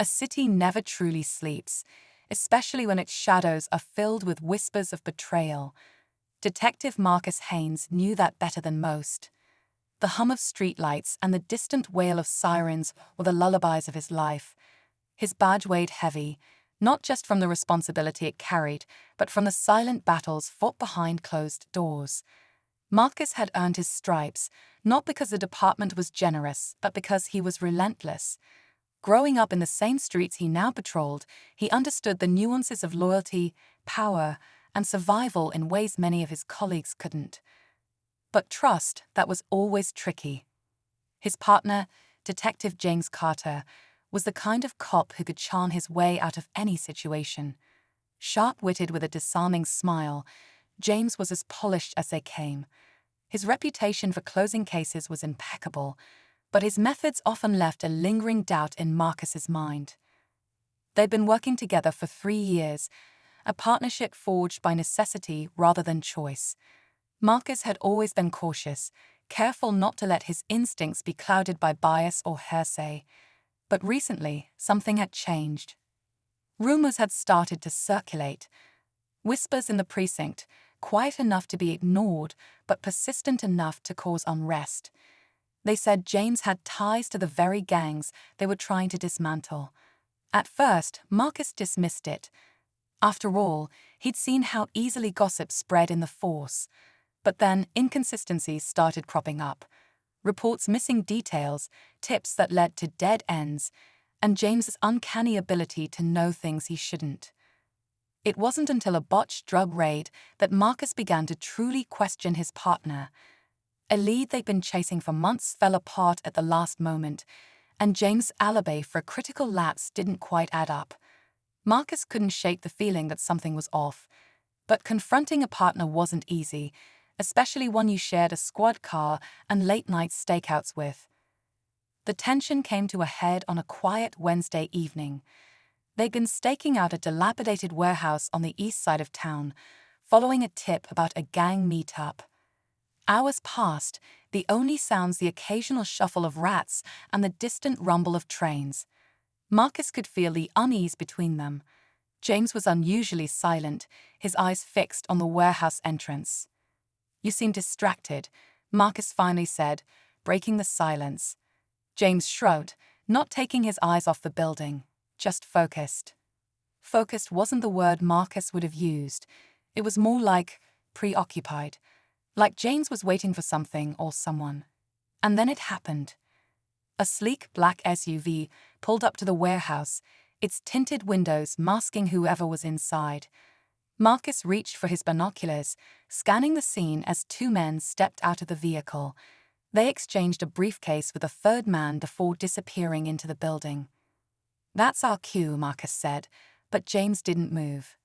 A city never truly sleeps, especially when its shadows are filled with whispers of betrayal. Detective Marcus Haynes knew that better than most. The hum of streetlights and the distant wail of sirens were the lullabies of his life. His badge weighed heavy, not just from the responsibility it carried, but from the silent battles fought behind closed doors. Marcus had earned his stripes, not because the department was generous, but because he was relentless. Growing up in the same streets he now patrolled, he understood the nuances of loyalty, power, and survival in ways many of his colleagues couldn't. But trust, that was always tricky. His partner, Detective James Carter, was the kind of cop who could charm his way out of any situation. Sharp-witted with a disarming smile, James was as polished as they came. His reputation for closing cases was impeccable, but his methods often left a lingering doubt in Marcus's mind. They'd been working together for 3 years, a partnership forged by necessity rather than choice. Marcus had always been cautious, careful not to let his instincts be clouded by bias or hearsay. But recently, something had changed. Rumors had started to circulate. Whispers in the precinct, quiet enough to be ignored, but persistent enough to cause unrest. They said James had ties to the very gangs they were trying to dismantle. At first, Marcus dismissed it. After all, he'd seen how easily gossip spread in the force. But then inconsistencies started cropping up. Reports missing details, tips that led to dead ends, and James's uncanny ability to know things he shouldn't. It wasn't until a botched drug raid that Marcus began to truly question his partner. A lead they'd been chasing for months fell apart at the last moment, and James' alibi for a critical lapse didn't quite add up. Marcus couldn't shake the feeling that something was off, but confronting a partner wasn't easy, especially one you shared a squad car and late-night stakeouts with. The tension came to a head on a quiet Wednesday evening. They'd been staking out a dilapidated warehouse on the east side of town, following a tip about a gang meetup. Hours passed, the only sounds the occasional shuffle of rats and the distant rumble of trains. Marcus could feel the unease between them. James was unusually silent, his eyes fixed on the warehouse entrance. "You seem distracted," Marcus finally said, breaking the silence. James shrugged, not taking his eyes off the building, just focused. Focused wasn't the word Marcus would have used. It was more like preoccupied, like James was waiting for something or someone. And then it happened. A sleek black SUV pulled up to the warehouse, its tinted windows masking whoever was inside. Marcus reached for his binoculars, scanning the scene as 2 men stepped out of the vehicle. They exchanged a briefcase with a third man before disappearing into the building. "That's our cue," Marcus said, but James didn't move.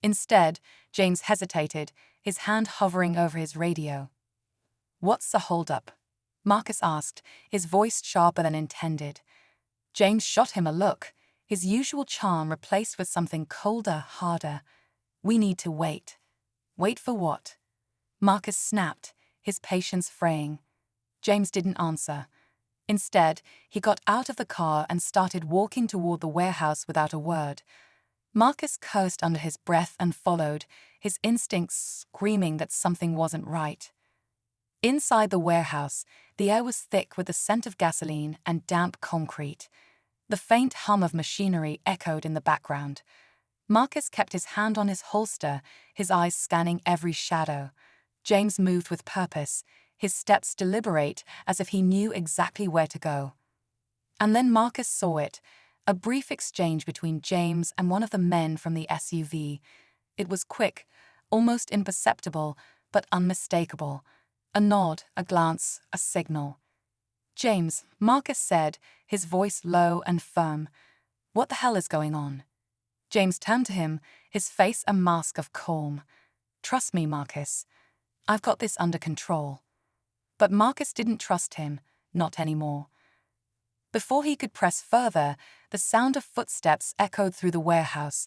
Instead, James hesitated, his hand hovering over his radio. "What's the holdup?" Marcus asked, his voice sharper than intended. James shot him a look, his usual charm replaced with something colder, harder. "We need to wait." "Wait for what?" Marcus snapped, his patience fraying. James didn't answer. Instead, he got out of the car and started walking toward the warehouse without a word. Marcus cursed under his breath and followed, his instincts screaming that something wasn't right. Inside the warehouse, the air was thick with the scent of gasoline and damp concrete. The faint hum of machinery echoed in the background. Marcus kept his hand on his holster, his eyes scanning every shadow. James moved with purpose, his steps deliberate as if he knew exactly where to go. And then Marcus saw it, a brief exchange between James and one of the men from the SUV. It was quick, almost imperceptible, but unmistakable. A nod, a glance, a signal. "James," Marcus said, his voice low and firm. "What the hell is going on?" James turned to him, his face a mask of calm. "Trust me, Marcus. I've got this under control." But Marcus didn't trust him, not anymore. Before he could press further, the sound of footsteps echoed through the warehouse.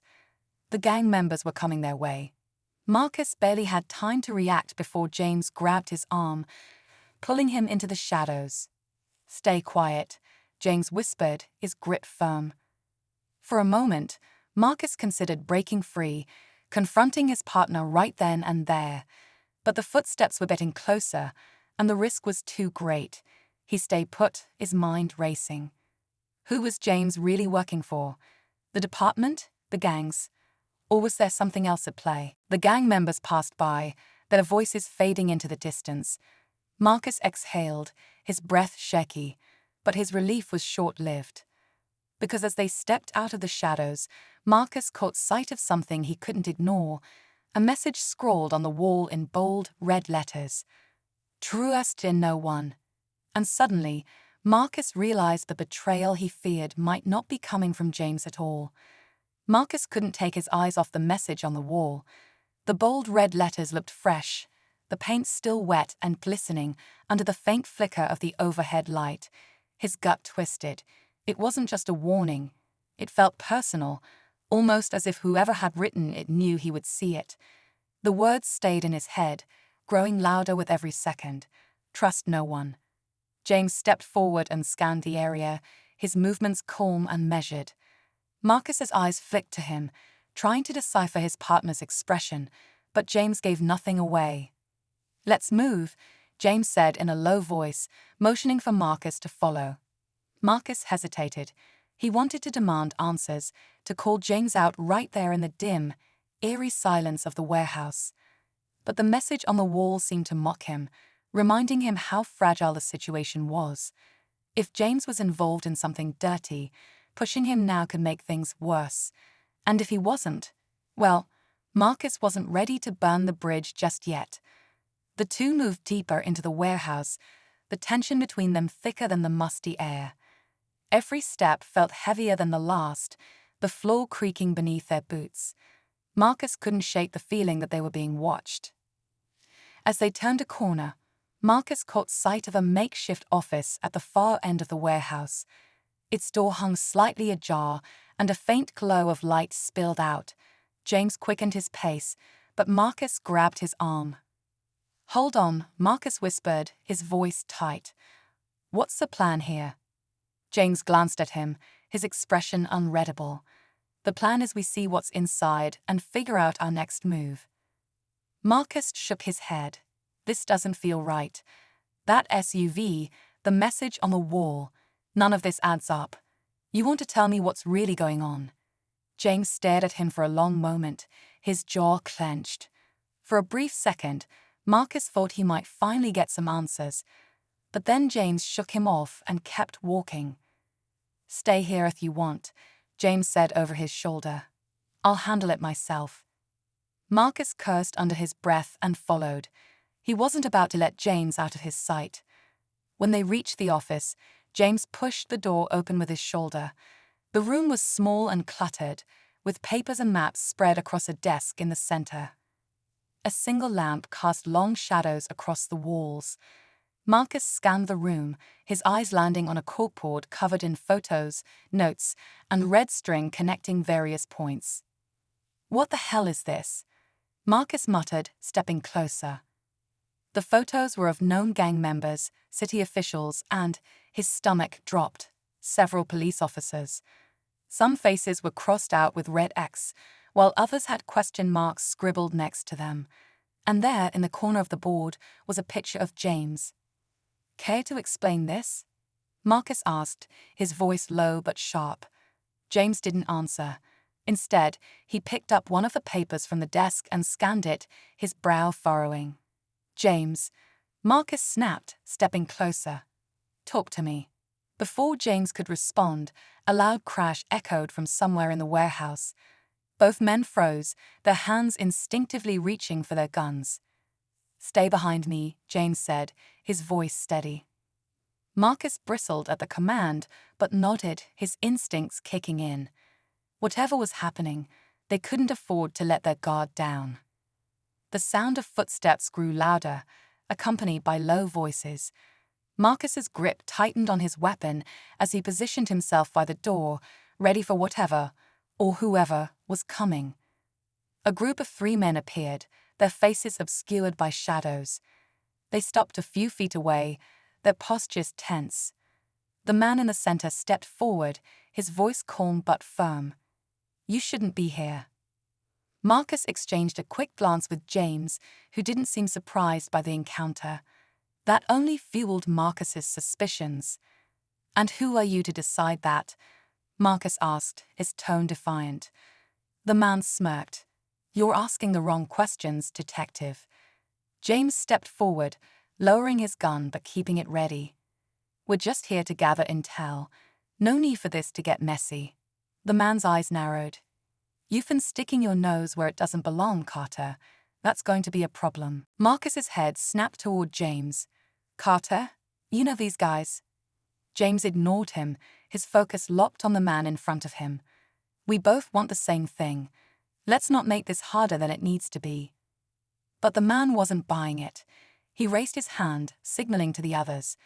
The gang members were coming their way. Marcus barely had time to react before James grabbed his arm, pulling him into the shadows. "Stay quiet," James whispered, his grip firm. For a moment, Marcus considered breaking free, confronting his partner right then and there. But the footsteps were getting closer, and the risk was too great. He stayed put, his mind racing. Who was James really working for? The department? The gangs? Or was there something else at play? The gang members passed by, their voices fading into the distance. Marcus exhaled, his breath shaky, but his relief was short-lived. Because as they stepped out of the shadows, Marcus caught sight of something he couldn't ignore, a message scrawled on the wall in bold, red letters. Trust in no one. And suddenly, Marcus realized the betrayal he feared might not be coming from James at all. Marcus couldn't take his eyes off the message on the wall. The bold red letters looked fresh, the paint still wet and glistening under the faint flicker of the overhead light. His gut twisted. It wasn't just a warning. It felt personal, almost as if whoever had written it knew he would see it. The words stayed in his head, growing louder with every second. Trust no one. James stepped forward and scanned the area, his movements calm and measured. Marcus's eyes flicked to him, trying to decipher his partner's expression, but James gave nothing away. Let's move, James said in a low voice, motioning for Marcus to follow. Marcus hesitated. He wanted to demand answers, to call James out right there in the dim, eerie silence of the warehouse. But the message on the wall seemed to mock him, reminding him how fragile the situation was. If James was involved in something dirty, pushing him now could make things worse. And if he wasn't, well, Marcus wasn't ready to burn the bridge just yet. The two moved deeper into the warehouse, the tension between them thicker than the musty air. Every step felt heavier than the last, the floor creaking beneath their boots. Marcus couldn't shake the feeling that they were being watched. As they turned a corner, Marcus caught sight of a makeshift office at the far end of the warehouse. Its door hung slightly ajar, and a faint glow of light spilled out. James quickened his pace, but Marcus grabbed his arm. Hold on, Marcus whispered, his voice tight. What's the plan here? James glanced at him, his expression unreadable. The plan is we see what's inside and figure out our next move. Marcus shook his head. This doesn't feel right. That SUV, the message on the wall, none of this adds up. You want to tell me what's really going on? James stared at him for a long moment, his jaw clenched. For a brief second, Marcus thought he might finally get some answers, but then James shook him off and kept walking. Stay here if you want, James said over his shoulder. I'll handle it myself. Marcus cursed under his breath and followed. He wasn't about to let James out of his sight. When they reached the office, James pushed the door open with his shoulder. The room was small and cluttered, with papers and maps spread across a desk in the center. A single lamp cast long shadows across the walls. Marcus scanned the room, his eyes landing on a corkboard covered in photos, notes, and red string connecting various points. What the hell is this? Marcus muttered, stepping closer. The photos were of known gang members, city officials, and, his stomach dropped, several police officers. Some faces were crossed out with red X, while others had question marks scribbled next to them. And there, in the corner of the board, was a picture of James. Care to explain this? Marcus asked, his voice low but sharp. James didn't answer. Instead, he picked up one of the papers from the desk and scanned it, his brow furrowing. James, Marcus snapped, stepping closer. Talk to me. Before James could respond, a loud crash echoed from somewhere in the warehouse. Both men froze, their hands instinctively reaching for their guns. Stay behind me, James said, his voice steady. Marcus bristled at the command, but nodded, his instincts kicking in. Whatever was happening, they couldn't afford to let their guard down. The sound of footsteps grew louder, accompanied by low voices. Marcus's grip tightened on his weapon as he positioned himself by the door, ready for whatever, or whoever, was coming. A group of 3 men appeared, their faces obscured by shadows. They stopped a few feet away, their postures tense. The man in the center stepped forward, his voice calm but firm. "You shouldn't be here." Marcus exchanged a quick glance with James, who didn't seem surprised by the encounter. That only fueled Marcus's suspicions. "And who are you to decide that?" Marcus asked, his tone defiant. The man smirked. "You're asking the wrong questions, detective." James stepped forward, lowering his gun but keeping it ready. "We're just here to gather intel. No need for this to get messy." The man's eyes narrowed. "You've been sticking your nose where it doesn't belong, Carter. That's going to be a problem." Marcus's head snapped toward James. "Carter? You know these guys?" James ignored him, his focus locked on the man in front of him. "We both want the same thing. Let's not make this harder than it needs to be." But the man wasn't buying it. He raised his hand, signaling to the others.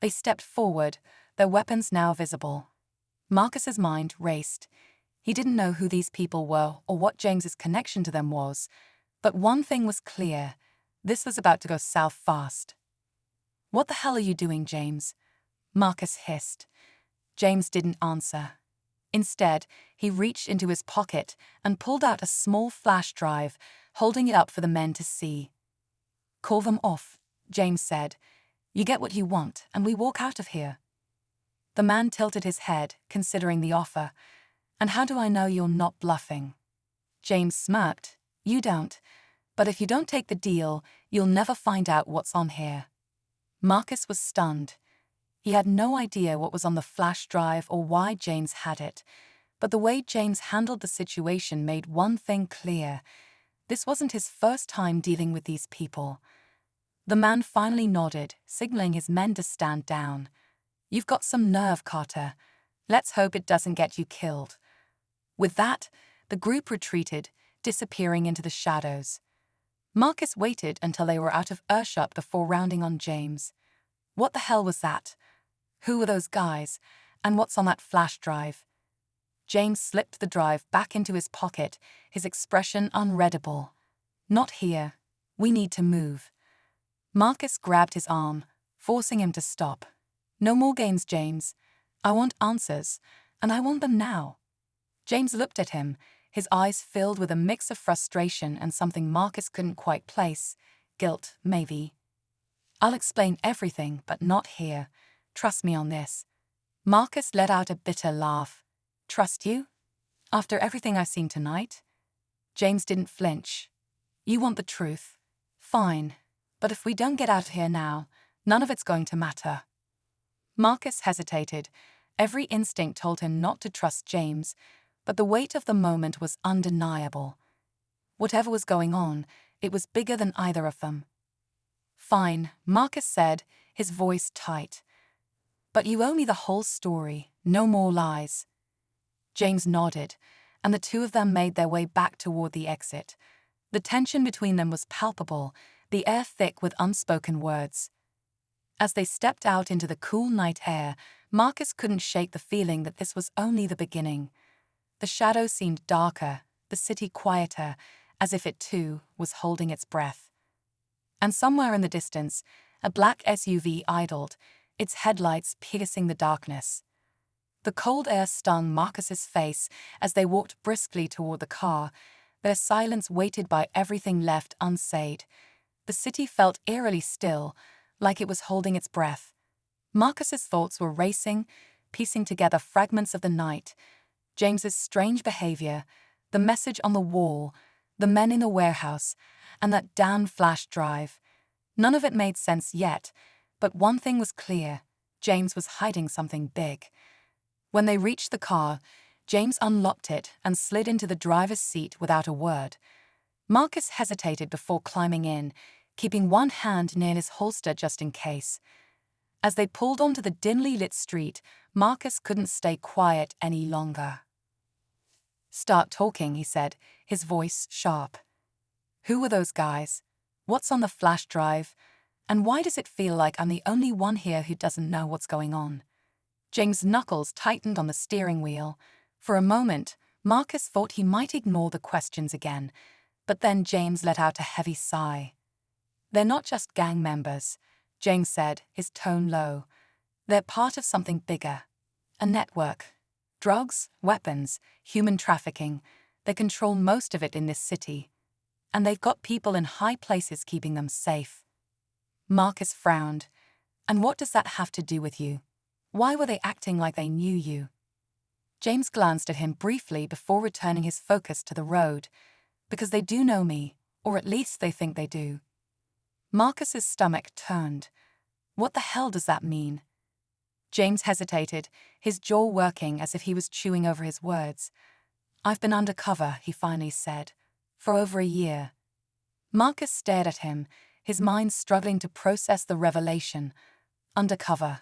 They stepped forward, their weapons now visible. Marcus's mind raced. He didn't know who these people were or what James's connection to them was, but one thing was clear: this was about to go south fast. "What the hell are you doing, James?" Marcus hissed. James didn't answer. Instead, he reached into his pocket and pulled out a small flash drive, holding it up for the men to see. "Call them off," James said. "You get what you want, and we walk out of here." The man tilted his head, considering the offer. "And how do I know you're not bluffing?" James smirked. "You don't. But if you don't take the deal, you'll never find out what's on here." Marcus was stunned. He had no idea what was on the flash drive or why James had it, but the way James handled the situation made one thing clear: this wasn't his first time dealing with these people. The man finally nodded, signaling his men to stand down. "You've got some nerve, Carter. Let's hope it doesn't get you killed." With that, the group retreated, disappearing into the shadows. Marcus waited until they were out of earshot before rounding on James. "What the hell was that? Who were those guys? And what's on that flash drive?" James slipped the drive back into his pocket, his expression unreadable. "Not here. We need to move." Marcus grabbed his arm, forcing him to stop. "No more games, James. I want answers, and I want them now." James looked at him, his eyes filled with a mix of frustration and something Marcus couldn't quite place. Guilt, maybe. "I'll explain everything, but not here. Trust me on this." Marcus let out a bitter laugh. "Trust you? After everything I've seen tonight?" James didn't flinch. "You want the truth? Fine. But if we don't get out of here now, none of it's going to matter." Marcus hesitated. Every instinct told him not to trust James, but the weight of the moment was undeniable. Whatever was going on, it was bigger than either of them. "Fine," Marcus said, his voice tight. "But you owe me the whole story, no more lies." James nodded, and the two of them made their way back toward the exit. The tension between them was palpable, the air thick with unspoken words. As they stepped out into the cool night air, Marcus couldn't shake the feeling that this was only the beginning. The shadows seemed darker, the city quieter, as if it too was holding its breath. And somewhere in the distance, a black SUV idled, its headlights piercing the darkness. The cold air stung Marcus's face as they walked briskly toward the car, their silence weighted by everything left unsaid. The city felt eerily still, like it was holding its breath. Marcus's thoughts were racing, piecing together fragments of the night. James's strange behavior, the message on the wall, the men in the warehouse, and that damn flash drive. None of it made sense yet, but one thing was clear: James was hiding something big. When they reached the car, James unlocked it and slid into the driver's seat without a word. Marcus hesitated before climbing in, keeping one hand near his holster just in case. As they pulled onto the dimly lit street, Marcus couldn't stay quiet any longer. "Start talking," he said, his voice sharp. "Who were those guys? What's on the flash drive? And why does it feel like I'm the only one here who doesn't know what's going on?" James' knuckles tightened on the steering wheel. For a moment, Marcus thought he might ignore the questions again, but then James let out a heavy sigh. "They're not just gang members," James said, his tone low. "They're part of something bigger. A network. Drugs, weapons, human trafficking. They control most of it in this city. And they've got people in high places keeping them safe. Marcus frowned. And what does that have to do with you? Why were they acting like they knew you? James glanced at him briefly before returning his focus to the road. Because they do know me, or at least they think they do. Marcus's stomach turned. What the hell does that mean? James hesitated, his jaw working as if he was chewing over his words. I've been undercover, he finally said, for over a year. Marcus stared at him, his mind struggling to process the revelation. Undercover.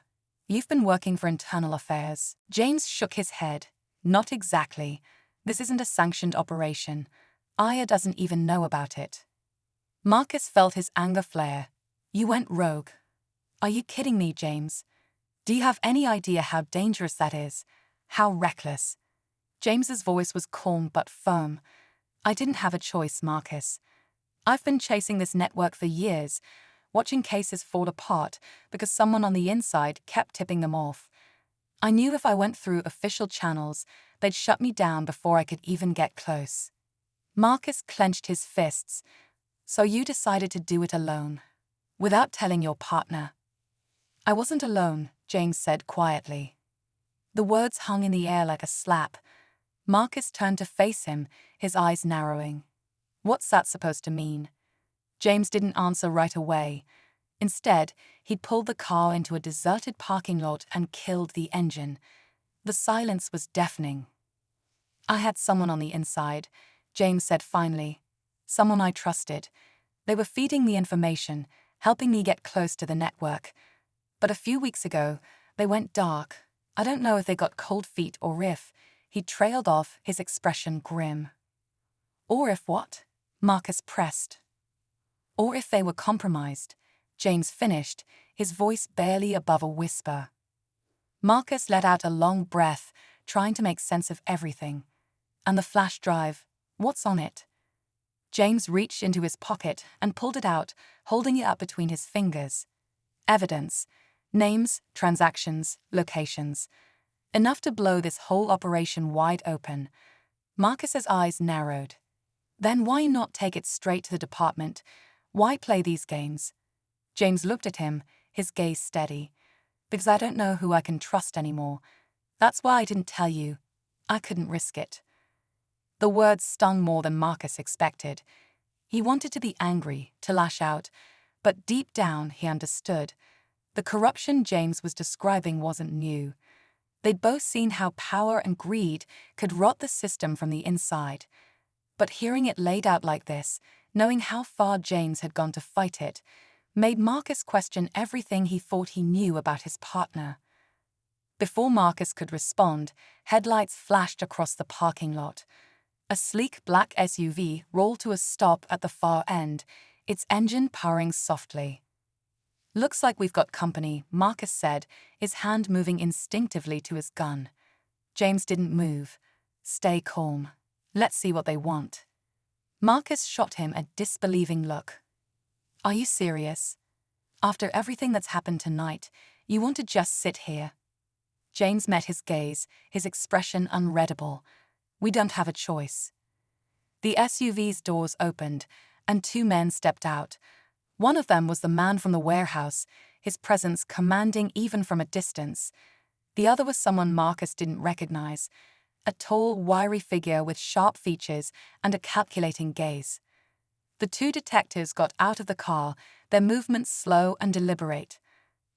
You've been working for internal affairs. James shook his head. Not exactly. This isn't a sanctioned operation. Aya doesn't even know about it. Marcus felt his anger flare. You went rogue. Are you kidding me, James? Do you have any idea how dangerous that is? How reckless? James's voice was calm but firm. I didn't have a choice, Marcus. I've been chasing this network for years, watching cases fall apart because someone on the inside kept tipping them off. I knew if I went through official channels, they'd shut me down before I could even get close. Marcus clenched his fists. So you decided to do it alone, without telling your partner. I wasn't alone, James said quietly. The words hung in the air like a slap. Marcus turned to face him, his eyes narrowing. What's that supposed to mean? James didn't answer right away. Instead, he'd pulled the car into a deserted parking lot and killed the engine. The silence was deafening. I had someone on the inside, James said finally. Someone I trusted. They were feeding me information, helping me get close to the network. But a few weeks ago, they went dark. I don't know if they got cold feet or if. He trailed off, his expression grim. Or if what? Marcus pressed. Or if they were compromised, James finished, his voice barely above a whisper. Marcus let out a long breath, trying to make sense of everything. And the flash drive, what's on it? James reached into his pocket and pulled it out, holding it up between his fingers. Evidence. Names, transactions, locations. Enough to blow this whole operation wide open. Marcus's eyes narrowed. Then why not take it straight to the department? Why play these games? James looked at him, his gaze steady. Because I don't know who I can trust anymore. That's why I didn't tell you. I couldn't risk it. The words stung more than Marcus expected. He wanted to be angry, to lash out, but deep down he understood. The corruption James was describing wasn't new. They'd both seen how power and greed could rot the system from the inside. But hearing it laid out like this, knowing how far James had gone to fight it, made Marcus question everything he thought he knew about his partner. Before Marcus could respond, headlights flashed across the parking lot. A sleek black SUV rolled to a stop at the far end, its engine purring softly. Looks like we've got company, Marcus said, his hand moving instinctively to his gun. James didn't move. Stay calm. Let's see what they want. Marcus shot him a disbelieving look. Are you serious? After everything that's happened tonight, you want to just sit here? James met his gaze, his expression unreadable. We don't have a choice. The SUV's doors opened, and two men stepped out. One of them was the man from the warehouse, his presence commanding even from a distance. The other was someone Marcus didn't recognize, a tall, wiry figure with sharp features and a calculating gaze. The two detectives got out of the car, their movements slow and deliberate.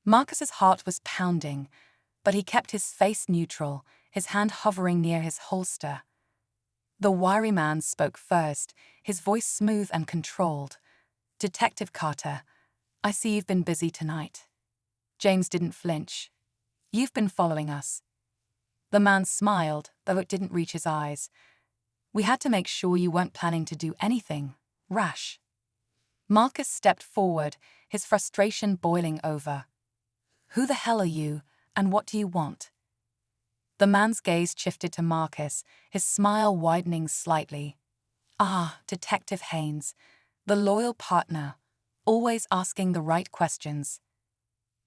Marcus's heart was pounding, but he kept his face neutral, his hand hovering near his holster. The wiry man spoke first, his voice smooth and controlled. Detective Carter, I see you've been busy tonight. James didn't flinch. You've been following us. The man smiled, though it didn't reach his eyes. We had to make sure you weren't planning to do anything rash. Marcus stepped forward, his frustration boiling over. Who the hell are you, and what do you want? The man's gaze shifted to Marcus, his smile widening slightly. Ah, Detective Haynes, the loyal partner, always asking the right questions.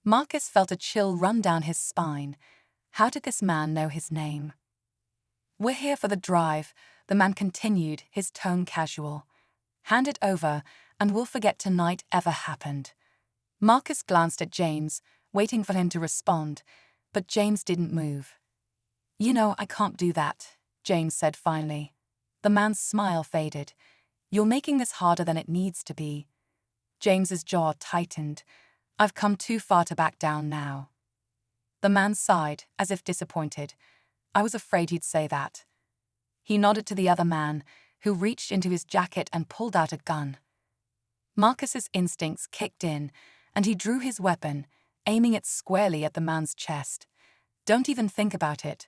Marcus felt a chill run down his spine. How did this man know his name? "We're here for the drive," the man continued, his tone casual. "Hand it over, and we'll forget tonight ever happened." Marcus glanced at James, waiting for him to respond, but James didn't move. "You know, I can't do that," James said finally. The man's smile faded. "You're making this harder than it needs to be." James's jaw tightened. "I've come too far to back down now." The man sighed, as if disappointed. "I was afraid you'd say that." He nodded to the other man, who reached into his jacket and pulled out a gun. Marcus's instincts kicked in, and he drew his weapon, aiming it squarely at the man's chest. "Don't even think about it."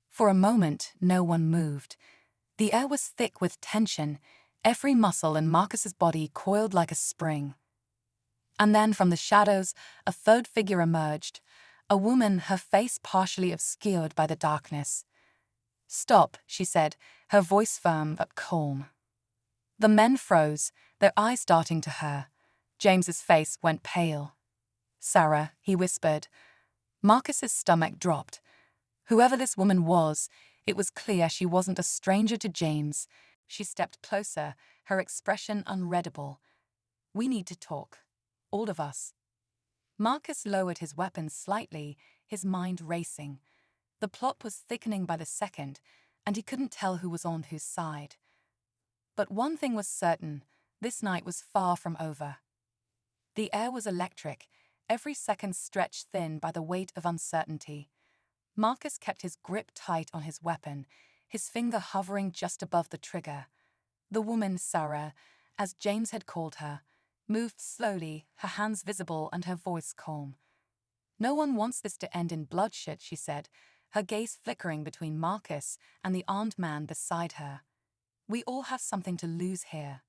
For a moment, no one moved. The air was thick with tension, every muscle in Marcus's body coiled like a spring. And then from the shadows, a third figure emerged, a woman, her face partially obscured by the darkness. "Stop," she said, her voice firm but calm. The men froze, their eyes darting to her. James's face went pale. "Sarah," he whispered. Marcus's stomach dropped. Whoever this woman was, it was clear she wasn't a stranger to James. She stepped closer, her expression unreadable. "We need to talk. All of us." Marcus lowered his weapon slightly, his mind racing. The plot was thickening by the second, and he couldn't tell who was on whose side. But one thing was certain, this night was far from over. The air was electric, every second stretched thin by the weight of uncertainty. Marcus kept his grip tight on his weapon, his finger hovering just above the trigger. The woman, Sarah, as James had called her, moved slowly, her hands visible and her voice calm. "No one wants this to end in bloodshed," she said, her gaze flickering between Marcus and the armed man beside her. "We all have something to lose here."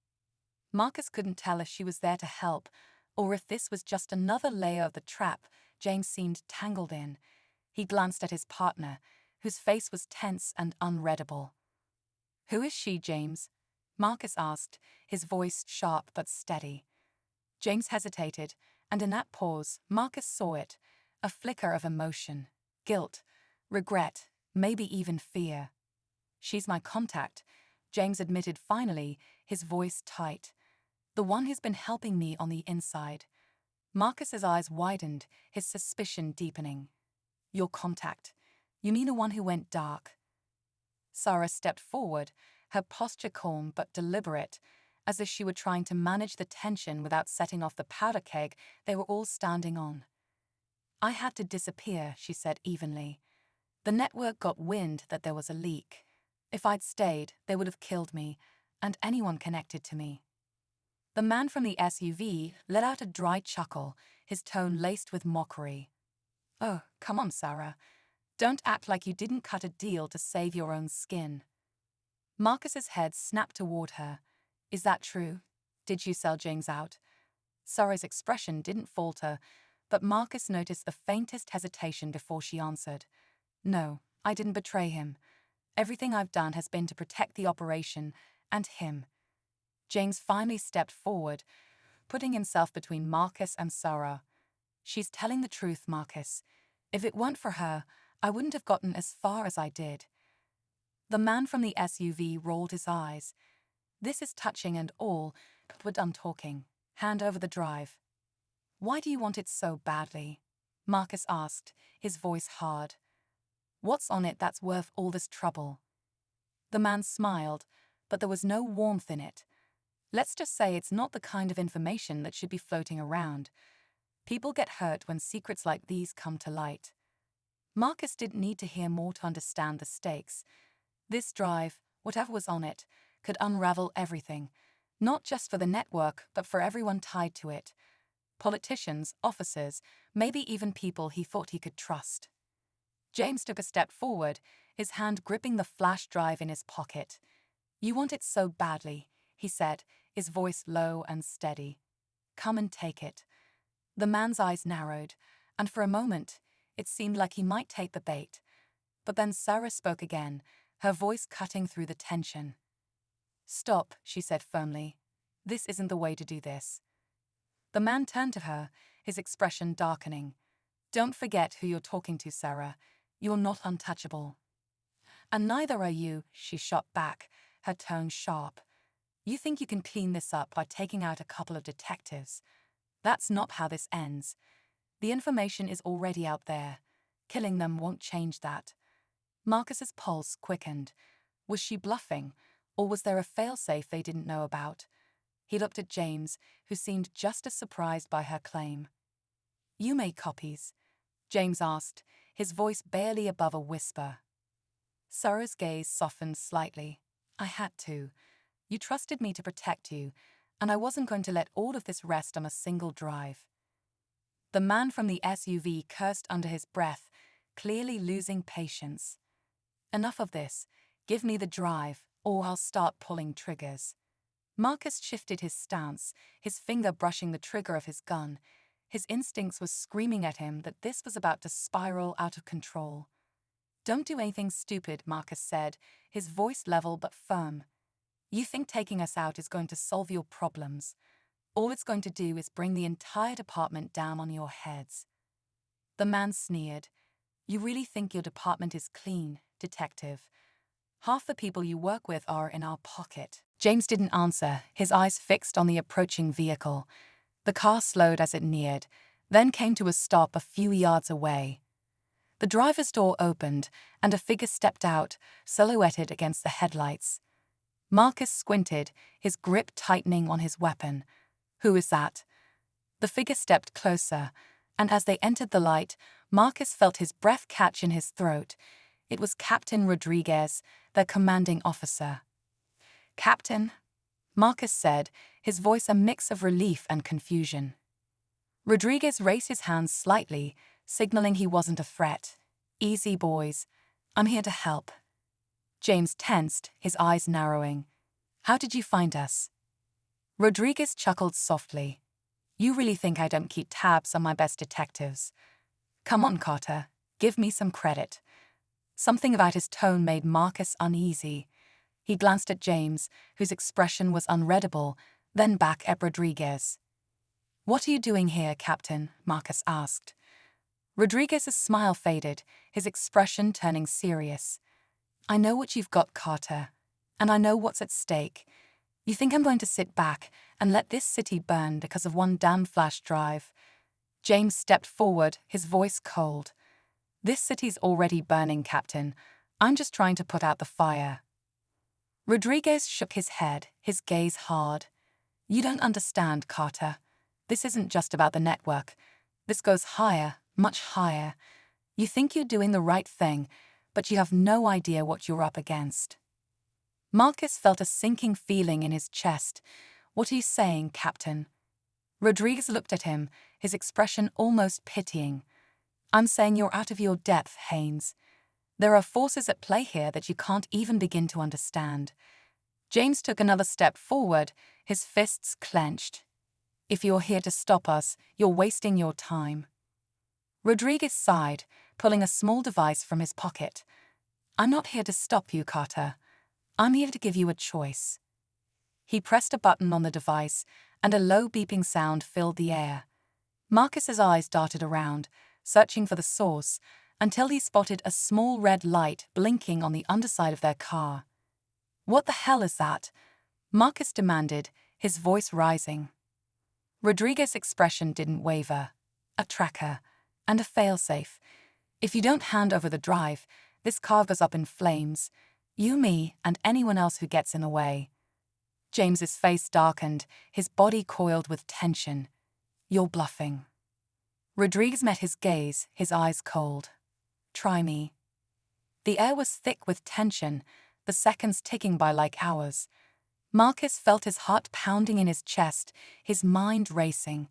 Marcus couldn't tell if she was there to help, or if this was just another layer of the trap James seemed tangled in. He glanced at his partner, whose face was tense and unreadable. "Who is she, James?" Marcus asked, his voice sharp but steady. James hesitated, and in that pause, Marcus saw it, a flicker of emotion, guilt, regret, maybe even fear. "She's my contact," James admitted finally, his voice tight. "The one who's been helping me on the inside." Marcus's eyes widened, his suspicion deepening. "Your contact? You mean the one who went dark?" Sarah stepped forward, her posture calm but deliberate, as if she were trying to manage the tension without setting off the powder keg they were all standing on. "I had to disappear," she said evenly. "The network got wind that there was a leak. If I'd stayed, they would have killed me, and anyone connected to me." The man from the SUV let out a dry chuckle, his tone laced with mockery. "Oh, come on, Sarah. Don't act like you didn't cut a deal to save your own skin." Marcus's head snapped toward her. "Is that true? Did you sell James out?" Sarah's expression didn't falter, but Marcus noticed the faintest hesitation before she answered. "No, I didn't betray him. Everything I've done has been to protect the operation and him." James finally stepped forward, putting himself between Marcus and Sarah. "She's telling the truth, Marcus. If it weren't for her, I wouldn't have gotten as far as I did." The man from the SUV rolled his eyes. "This is touching and all, but we're done talking. Hand over the drive." "Why do you want it so badly?" Marcus asked, his voice hard. "What's on it that's worth all this trouble?" The man smiled, but there was no warmth in it. "Let's just say it's not the kind of information that should be floating around. People get hurt when secrets like these come to light." Marcus didn't need to hear more to understand the stakes. This drive, whatever was on it, could unravel everything, not just for the network, but for everyone tied to it. Politicians, officers, maybe even people he thought he could trust. James took a step forward, his hand gripping the flash drive in his pocket. "You want it so badly," he said, his voice low and steady. "Come and take it." The man's eyes narrowed, and for a moment, it seemed like he might take the bait. But then Sarah spoke again, her voice cutting through the tension. "Stop," she said firmly. "This isn't the way to do this." The man turned to her, his expression darkening. "Don't forget who you're talking to, Sarah. You're not untouchable." And neither are you, she shot back, her tone sharp. You think you can clean this up by taking out a couple of detectives. That's not how this ends. The information is already out there. Killing them won't change that. Marcus's pulse quickened. Was she bluffing, or was there a failsafe they didn't know about? He looked at James, who seemed just as surprised by her claim. You made copies? James asked, his voice barely above a whisper. Sarah's gaze softened slightly. I had to. You trusted me to protect you, and I wasn't going to let all of this rest on a single drive. The man from the SUV cursed under his breath, clearly losing patience. Enough of this. Give me the drive, or I'll start pulling triggers. Marcus shifted his stance, his finger brushing the trigger of his gun. His instincts were screaming at him that this was about to spiral out of control. Don't do anything stupid, Marcus said, his voice level but firm. You think taking us out is going to solve your problems. All it's going to do is bring the entire department down on your heads. The man sneered. You really think your department is clean, detective? Half the people you work with are in our pocket. James didn't answer, his eyes fixed on the approaching vehicle. The car slowed as it neared, then came to a stop a few yards away. The driver's door opened, and a figure stepped out, silhouetted against the headlights. Marcus squinted, his grip tightening on his weapon. Who is that? The figure stepped closer, and as they entered the light, Marcus felt his breath catch in his throat. It was Captain Rodriguez, their commanding officer. Captain, Marcus said, his voice a mix of relief and confusion. Rodriguez raised his hands slightly, signaling he wasn't a threat. Easy, boys. I'm here to help. James tensed, his eyes narrowing. How did you find us? Rodriguez chuckled softly. You really think I don't keep tabs on my best detectives? Come on, Carter. Give me some credit. Something about his tone made Marcus uneasy. He glanced at James, whose expression was unreadable, then back at Rodriguez. What are you doing here, Captain? Marcus asked. Rodriguez's smile faded, his expression turning serious. I know what you've got, Carter, and I know what's at stake. You think I'm going to sit back and let this city burn because of one damn flash drive? James stepped forward, his voice cold. This city's already burning, Captain. I'm just trying to put out the fire. Rodriguez shook his head, his gaze hard. You don't understand, Carter. This isn't just about the network. This goes higher, much higher. You think you're doing the right thing, but you have no idea what you're up against. Marcus felt a sinking feeling in his chest. What are you saying, Captain? Rodriguez looked at him, his expression almost pitying. I'm saying you're out of your depth, Haynes. There are forces at play here that you can't even begin to understand. James took another step forward, his fists clenched. If you're here to stop us, you're wasting your time. Rodriguez sighed, pulling a small device from his pocket. I'm not here to stop you, Carter. I'm here to give you a choice. He pressed a button on the device, and a low beeping sound filled the air. Marcus's eyes darted around, searching for the source, until he spotted a small red light blinking on the underside of their car. What the hell is that? Marcus demanded, his voice rising. Rodriguez's expression didn't waver. A tracker, and a failsafe. If you don't hand over the drive, this car goes up in flames. You, me, and anyone else who gets in the way. James's face darkened, his body coiled with tension. You're bluffing. Rodriguez met his gaze, his eyes cold. Try me. The air was thick with tension, the seconds ticking by like hours. Marcus felt his heart pounding in his chest, his mind racing.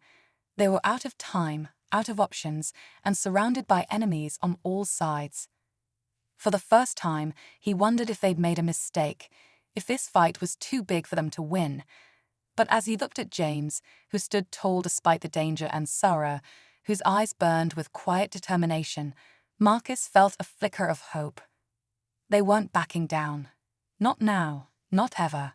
They were out of time, out of options, and surrounded by enemies on all sides. For the first time, he wondered if they'd made a mistake, if this fight was too big for them to win. But as he looked at James, who stood tall despite the danger, and Sarah, whose eyes burned with quiet determination, Marcus felt a flicker of hope. They weren't backing down. Not now, not ever.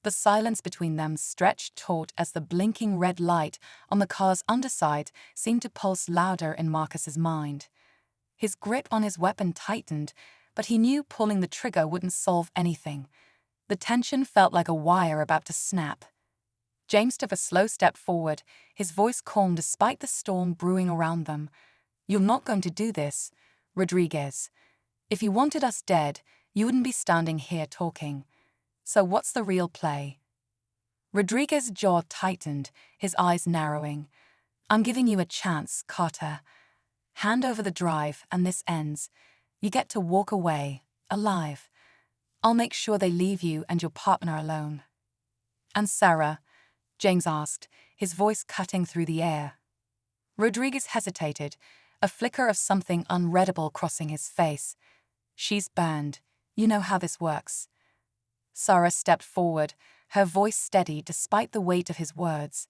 The silence between them stretched taut as the blinking red light on the car's underside seemed to pulse louder in Marcus's mind. His grip on his weapon tightened, but he knew pulling the trigger wouldn't solve anything. The tension felt like a wire about to snap. James took a slow step forward, his voice calm despite the storm brewing around them. "You're not going to do this, Rodriguez. If you wanted us dead, you wouldn't be standing here talking. So what's the real play?" Rodriguez's jaw tightened, his eyes narrowing. "I'm giving you a chance, Carter. Hand over the drive and this ends. You get to walk away, alive. I'll make sure they leave you and your partner alone." "And Sarah?" James asked, his voice cutting through the air. Rodriguez hesitated, a flicker of something unreadable crossing his face. "She's burned. You know how this works." Sarah stepped forward, her voice steady despite the weight of his words.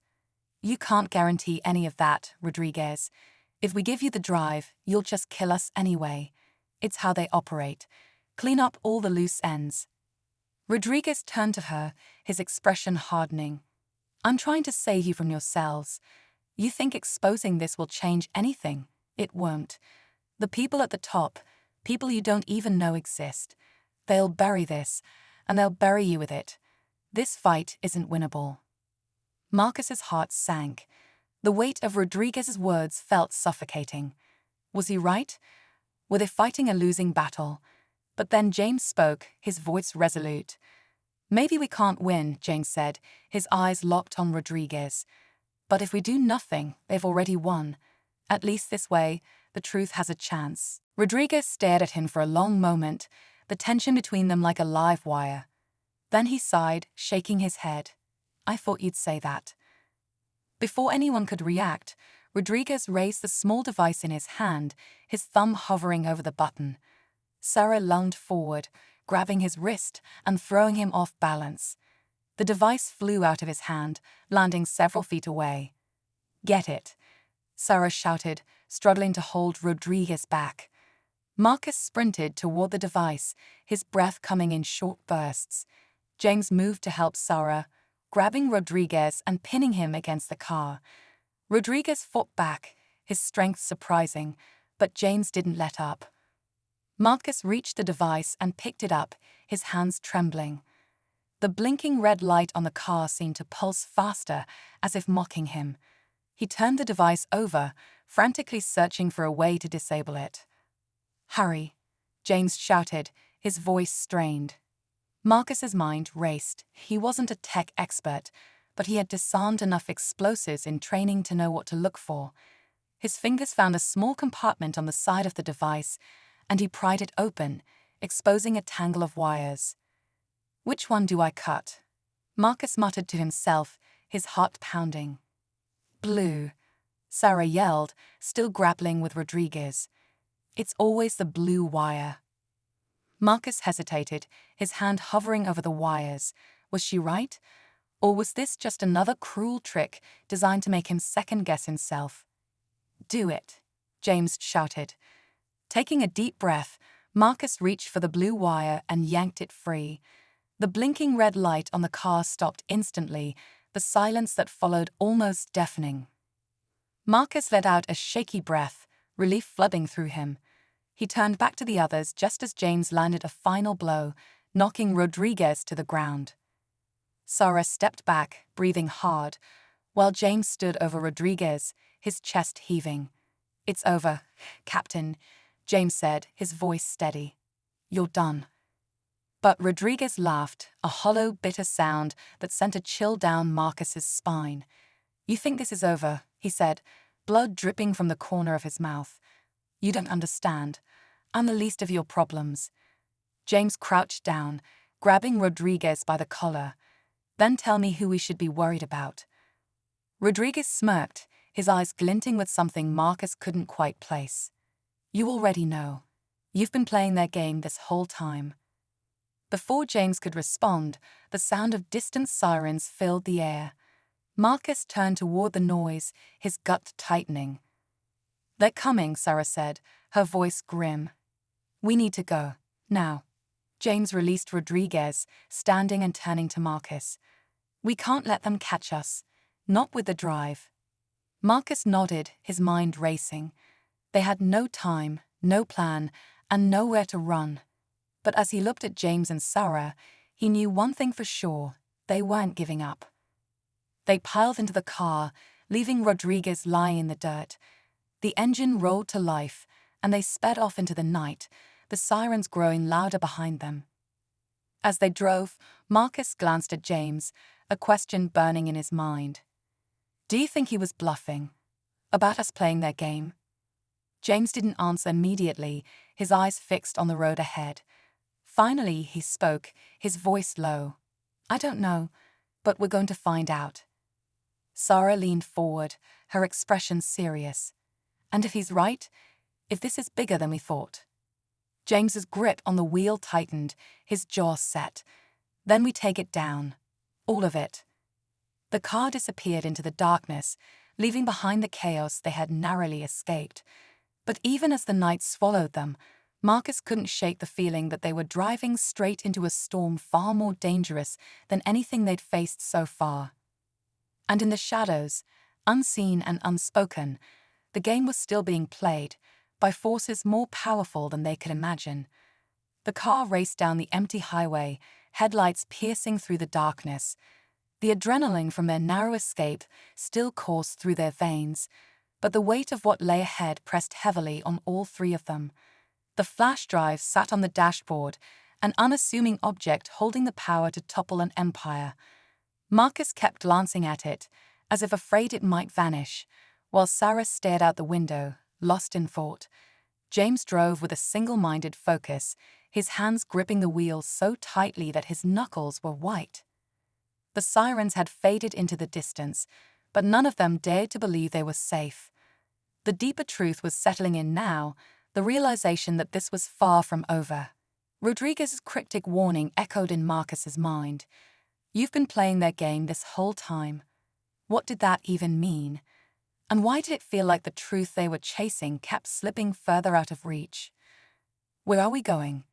"You can't guarantee any of that, Rodriguez. If we give you the drive, you'll just kill us anyway. It's how they operate. Clean up all the loose ends." Rodriguez turned to her, his expression hardening. "I'm trying to save you from yourselves. You think exposing this will change anything? It won't. The people at the top, people you don't even know exist, they'll bury this, and they'll bury you with it. This fight isn't winnable." Marcus's heart sank. The weight of Rodriguez's words felt suffocating. Was he right? Were they fighting a losing battle? But then James spoke, his voice resolute. "Maybe we can't win," James said, his eyes locked on Rodriguez. "But if we do nothing, they've already won. At least this way, the truth has a chance." Rodriguez stared at him for a long moment, the tension between them like a live wire. Then he sighed, shaking his head. "I thought you'd say that." Before anyone could react, Rodriguez raised the small device in his hand, his thumb hovering over the button. Sarah lunged forward, grabbing his wrist and throwing him off balance. The device flew out of his hand, landing several feet away. "Get it," Sarah shouted, struggling to hold Rodriguez back. Marcus sprinted toward the device, his breath coming in short bursts. James moved to help Sarah, grabbing Rodriguez and pinning him against the car. Rodriguez fought back, his strength surprising, but James didn't let up. Marcus reached the device and picked it up, his hands trembling. The blinking red light on the car seemed to pulse faster, as if mocking him. He turned the device over, frantically searching for a way to disable it. "Hurry," James shouted, his voice strained. Marcus's mind raced. He wasn't a tech expert, but he had disarmed enough explosives in training to know what to look for. His fingers found a small compartment on the side of the device, and he pried it open, exposing a tangle of wires. "Which one do I cut?" Marcus muttered to himself, his heart pounding. "Blue," Sarah yelled, still grappling with Rodriguez. "It's always the blue wire." Marcus hesitated, his hand hovering over the wires. Was she right? Or was this just another cruel trick designed to make him second-guess himself? "Do it," James shouted. Taking a deep breath, Marcus reached for the blue wire and yanked it free. The blinking red light on the car stopped instantly, the silence that followed almost deafening. Marcus let out a shaky breath, relief flooding through him. He turned back to the others just as James landed a final blow, knocking Rodriguez to the ground. Sarah stepped back, breathing hard, while James stood over Rodriguez, his chest heaving. "It's over, Captain," James said, his voice steady. "You're done." But Rodriguez laughed, a hollow, bitter sound that sent a chill down Marcus's spine. "You think this is over," he said, blood dripping from the corner of his mouth. "You don't understand. I'm the least of your problems." James crouched down, grabbing Rodriguez by the collar. "Then tell me who we should be worried about." Rodriguez smirked, his eyes glinting with something Marcus couldn't quite place. "You already know. You've been playing their game this whole time." Before James could respond, the sound of distant sirens filled the air. Marcus turned toward the noise, his gut tightening. "They're coming," Sarah said, her voice grim. "We need to go, now." James released Rodriguez, standing and turning to Marcus. "We can't let them catch us. Not with the drive." Marcus nodded, his mind racing. They had no time, no plan, and nowhere to run. But as he looked at James and Sarah, he knew one thing for sure: they weren't giving up. They piled into the car, leaving Rodriguez lying in the dirt. The engine roared to life, and they sped off into the night, the sirens growing louder behind them. As they drove, Marcus glanced at James, a question burning in his mind. Do you think he was bluffing? About us playing their game? James didn't answer immediately, his eyes fixed on the road ahead. Finally, he spoke, his voice low. I don't know, but we're going to find out. Sarah leaned forward, her expression serious. And if he's right? If this is bigger than we thought? James's grip on the wheel tightened, his jaw set. Then we take it down. All of it. The car disappeared into the darkness, leaving behind the chaos they had narrowly escaped. But even as the night swallowed them, Marcus couldn't shake the feeling that they were driving straight into a storm far more dangerous than anything they'd faced so far. And in the shadows, unseen and unspoken, the game was still being played, by forces more powerful than they could imagine. The car raced down the empty highway, headlights piercing through the darkness. The adrenaline from their narrow escape still coursed through their veins, but the weight of what lay ahead pressed heavily on all three of them. The flash drive sat on the dashboard, an unassuming object holding the power to topple an empire. Marcus kept glancing at it, as if afraid it might vanish, while Sarah stared out the window, lost in thought. James drove with a single-minded focus, his hands gripping the wheel so tightly that his knuckles were white. The sirens had faded into the distance, but none of them dared to believe they were safe. The deeper truth was settling in now, the realization that this was far from over. Rodriguez's cryptic warning echoed in Marcus's mind. You've been playing their game this whole time. What did that even mean? And why did it feel like the truth they were chasing kept slipping further out of reach? Where are we going?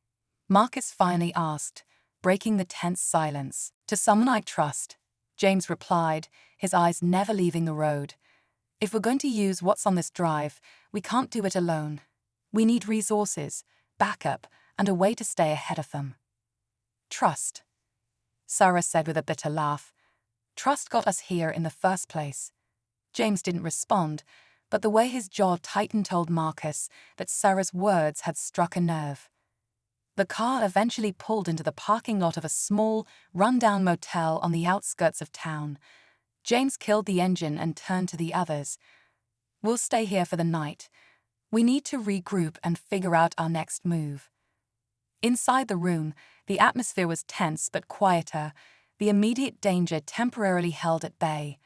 Marcus finally asked, breaking the tense silence. To someone I trust, James replied, his eyes never leaving the road. If we're going to use what's on this drive, we can't do it alone. We need resources, backup, and a way to stay ahead of them. Trust, Sarah said with a bitter laugh. Trust got us here in the first place. James didn't respond, but the way his jaw tightened told Marcus that Sarah's words had struck a nerve. The car eventually pulled into the parking lot of a small, run-down motel on the outskirts of town. James killed the engine and turned to the others. We'll stay here for the night. We need to regroup and figure out our next move. Inside the room, the atmosphere was tense but quieter, the immediate danger temporarily held at bay.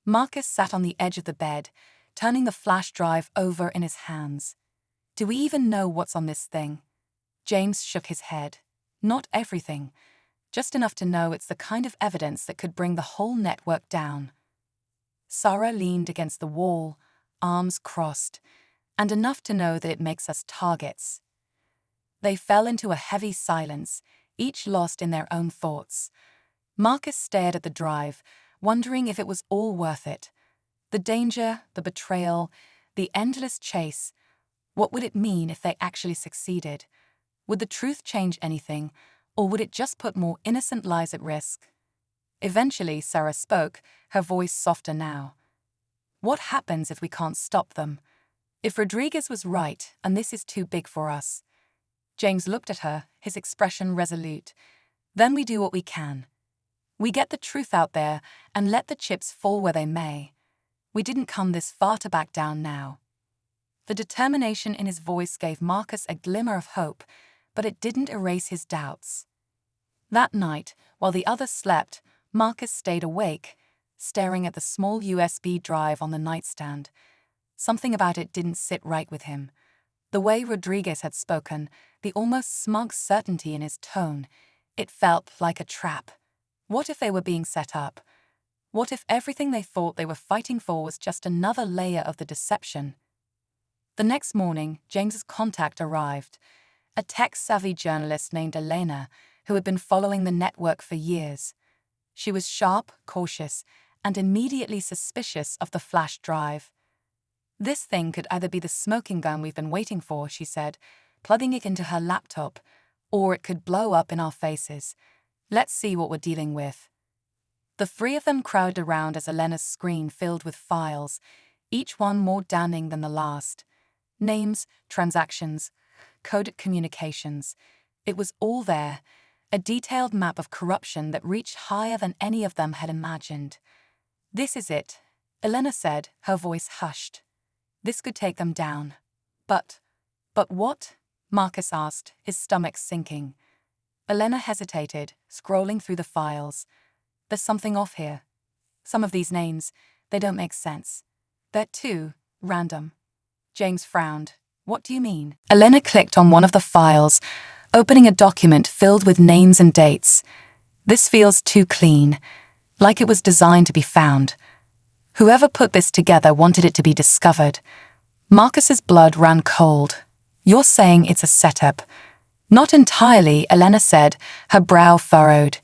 Marcus sat on the edge of the bed, turning the flash drive over in his hands. Do we even know what's on this thing? James shook his head. Not everything. Just enough to know it's the kind of evidence that could bring the whole network down. Sarah leaned against the wall, arms crossed, and enough to know that it makes us targets. They fell into a heavy silence, each lost in their own thoughts. Marcus stared at the drive, wondering if it was all worth it. The danger, the betrayal, the endless chase. What would it mean if they actually succeeded? Would the truth change anything, or would it just put more innocent lives at risk? Eventually, Sarah spoke, her voice softer now. What happens if we can't stop them? If Rodriguez was right, and this is too big for us? James looked at her, his expression resolute. Then we do what we can. We get the truth out there and let the chips fall where they may. We didn't come this far to back down now. The determination in his voice gave Marcus a glimmer of hope, but it didn't erase his doubts. That night, while the others slept, Marcus stayed awake, staring at the small USB drive on the nightstand. Something about it didn't sit right with him. The way Rodriguez had spoken, the almost smug certainty in his tone, it felt like a trap. What if they were being set up? What if everything they thought they were fighting for was just another layer of the deception? The next morning, James's contact arrived, a tech-savvy journalist named Elena, who had been following the network for years. She was sharp, cautious, and immediately suspicious of the flash drive. This thing could either be the smoking gun we've been waiting for, she said, plugging it into her laptop, or it could blow up in our faces. Let's see what we're dealing with. The three of them crowded around as Elena's screen filled with files, each one more damning than the last. Names, transactions, coded communications. It was all there, a detailed map of corruption that reached higher than any of them had imagined. "This is it," Elena said, her voice hushed. "This could take them down." But what?" Marcus asked, his stomach sinking. Elena hesitated, scrolling through the files. "There's something off here. Some of these names, they don't make sense. They're too random." James frowned. "What do you mean?" Elena clicked on one of the files, opening a document filled with names and dates. "This feels too clean, like it was designed to be found. Whoever put this together wanted it to be discovered." Marcus's blood ran cold. "You're saying it's a setup?" "Not entirely," Elena said, her brow furrowed.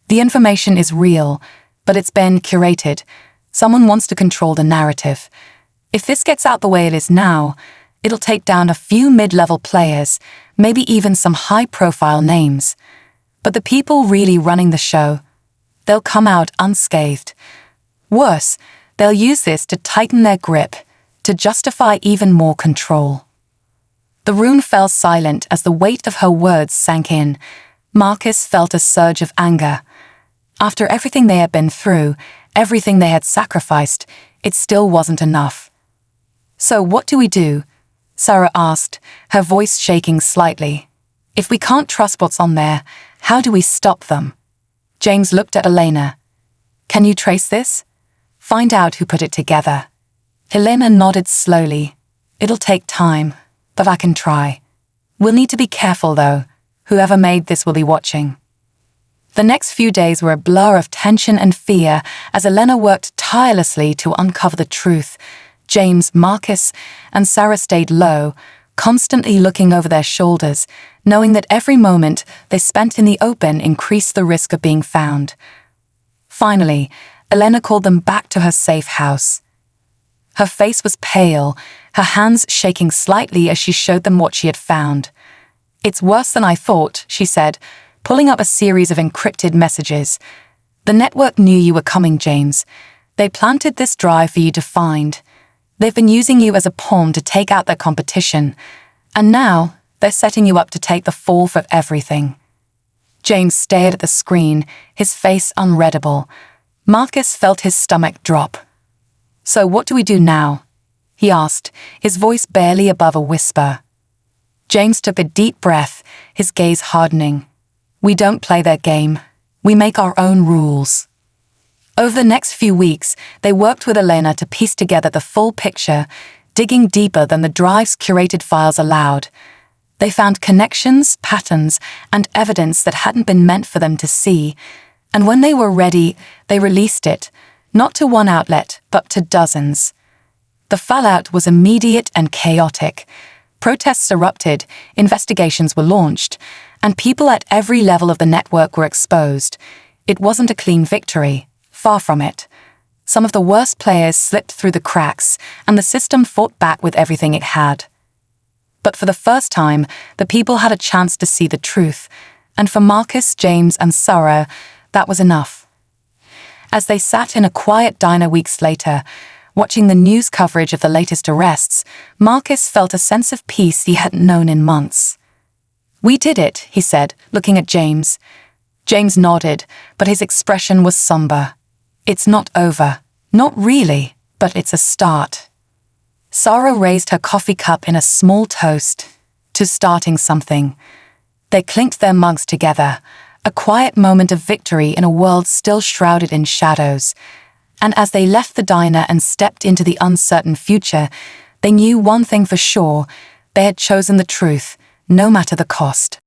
"The information is real, but it's been curated. Someone wants to control the narrative. If this gets out the way it is now, it'll take down a few mid-level players, maybe even some high-profile names. But the people really running the show, they'll come out unscathed. Worse, they'll use this to tighten their grip, to justify even more control." The room fell silent as the weight of her words sank in. Marcus felt a surge of anger. After everything they had been through, everything they had sacrificed, it still wasn't enough. "So what do we do?" Sarah asked, her voice shaking slightly. "If we can't trust what's on there, how do we stop them?" James looked at Elena. "Can you trace this? Find out who put it together." Elena nodded slowly. "It'll take time, but I can try. We'll need to be careful, though. Whoever made this will be watching." The next few days were a blur of tension and fear as Elena worked tirelessly to uncover the truth. James, Marcus, and Sarah stayed low, constantly looking over their shoulders, knowing that every moment they spent in the open increased the risk of being found. Finally, Elena called them back to her safe house. Her face was pale, her hands shaking slightly as she showed them what she had found. "It's worse than I thought," she said, pulling up a series of encrypted messages. "The network knew you were coming, James. They planted this drive for you to find. They've been using you as a pawn to take out their competition, and now they're setting you up to take the fall for everything." James stared at the screen, his face unreadable. Marcus felt his stomach drop. "So what do we do now?" he asked, his voice barely above a whisper. James took a deep breath, his gaze hardening. "We don't play their game. We make our own rules." Over the next few weeks, they worked with Elena to piece together the full picture, digging deeper than the drive's curated files allowed. They found connections, patterns, and evidence that hadn't been meant for them to see, and when they were ready, they released it, not to one outlet, but to dozens. The fallout was immediate and chaotic. Protests erupted, investigations were launched, and people at every level of the network were exposed. It wasn't a clean victory, far from it. Some of the worst players slipped through the cracks, and the system fought back with everything it had. But for the first time, the people had a chance to see the truth, and for Marcus, James, and Sarah, that was enough. As they sat in a quiet diner weeks later, watching the news coverage of the latest arrests, Marcus felt a sense of peace he hadn't known in months. "We did it," he said, looking at James. James nodded, but his expression was somber. "It's not over. Not really, but it's a start." Sarah raised her coffee cup in a small toast to starting something. They clinked their mugs together, a quiet moment of victory in a world still shrouded in shadows. And as they left the diner and stepped into the uncertain future, they knew one thing for sure: they had chosen the truth, no matter the cost.